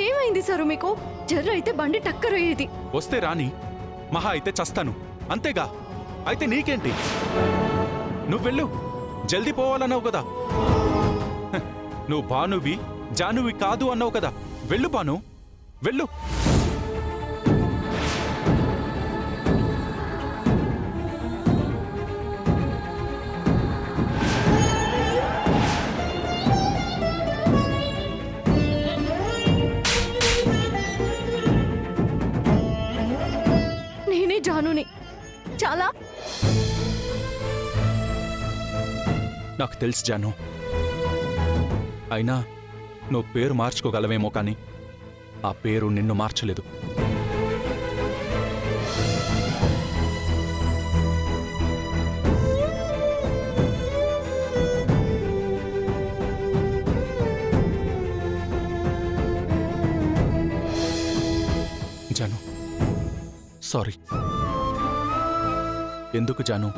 ఏమైంది సారు మీకు? జర్ర అయితే బండి టక్కర్ అయ్యేది. వస్తే రాని, మహా అయితే చస్తాను అంతేగా. అయితే నీకేంటి? నువ్వెళ్ళు, జల్దీ పోవాలన్నావు కదా. హ, నువ్వు భానువి జానువి కాదు అన్నావు కదా. వెళ్ళు భాను, వెళ్ళు. నేనే జానుని. చాలా నాకు తెలుసు జాను. అయినా నువ్వు పేరు మార్చుకోగలవేమో కానీ ఆ పేరు నిన్ను మార్చలేదు. జాను, సారీ. ఎందుకు జాను?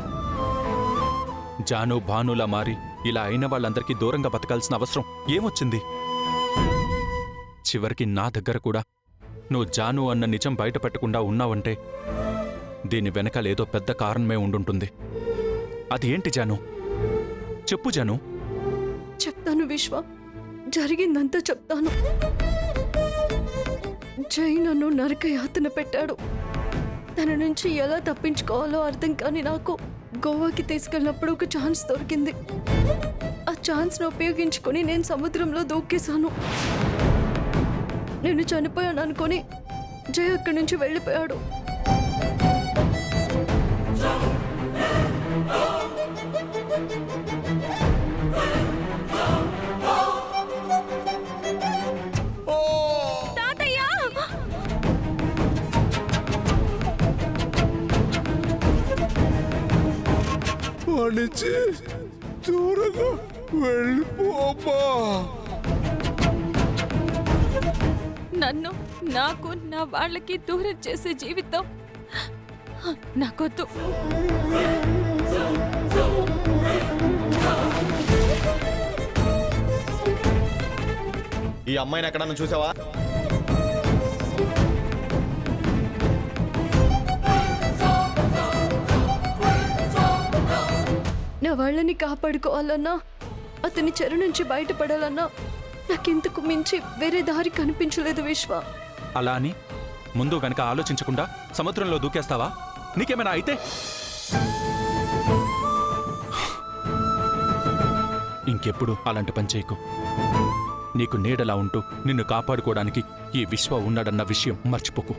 జాను భానులా మారి ఇలా అయిన వాళ్ళందరికీ దూరంగా బతకాల్సిన అవసరం ఏమొచ్చింది? చివరికి నా దగ్గర కూడా నువ్వు జాను అన్న నిజం బయటపెట్టకుండా ఉన్నావంటే దీని వెనకాలేదో పెద్ద కారణమే ఉండుంటుంది. అది ఏంటి జాను? చెప్పు జాను. చెప్తాను విశ్వ, జరిగిందంతా చెప్తాను. జై నన్ను నరకయాతన పెట్టాడు. తన నుంచి ఎలా తప్పించుకోవాలో అర్థం కాని నాకు గోవాకి తీసుకెళ్ళినప్పుడు ఒక ఛాన్స్ దొరికింది. ఆ ఛాన్స్ను ఉపయోగించుకొని నేను సముద్రంలో దూకేశాను. నేను చనిపోయాను అనుకొని జై అక్కడి నుంచి వెళ్ళిపోయాడు. వాడిచి దూరంగా వెళ్ళిపోమా. నన్ను, నాకు, నా వాళ్ళకి దూరం చేసే జీవితం నాకొద్దు. ఈ అమ్మాయిని ఎక్కడన్నా చూసావా? నా వాళ్ళని కాపాడుకోవాలన్నా, అతని చెర నుంచి బయటపడాలన్నా నాకింతకు మించి వేరే దారి కనిపించలేదు విశ్వ. అలా అని ముందు గనక ఆలోచించకుండా సముద్రంలో దూకేస్తావా? నీకేమైనా అయితే? ఇంకెప్పుడు అలాంటి పని చేయకు. నీకు నీడలా ఉంటూ నిన్ను కాపాడుకోవడానికి ఈ విశ్వ ఉన్నాడన్న విషయం మర్చిపోకు.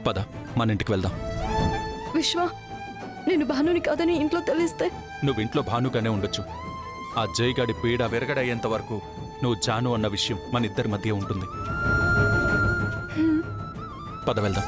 పద, మన ఇంటికి వెళ్దాం. విశ్వ, నేను భానుని కాదని ఇంట్లో తెలిస్తే? నువ్వు ఇంట్లో భానుగానే ఉండొచ్చు. ఆ జైగాడి పీడ విరగడయ్యేంత వరకు నువ్వు జాను అన్న విషయం మన ఇద్దరి మధ్య ఉంటుంది. పద వెళ్దాం.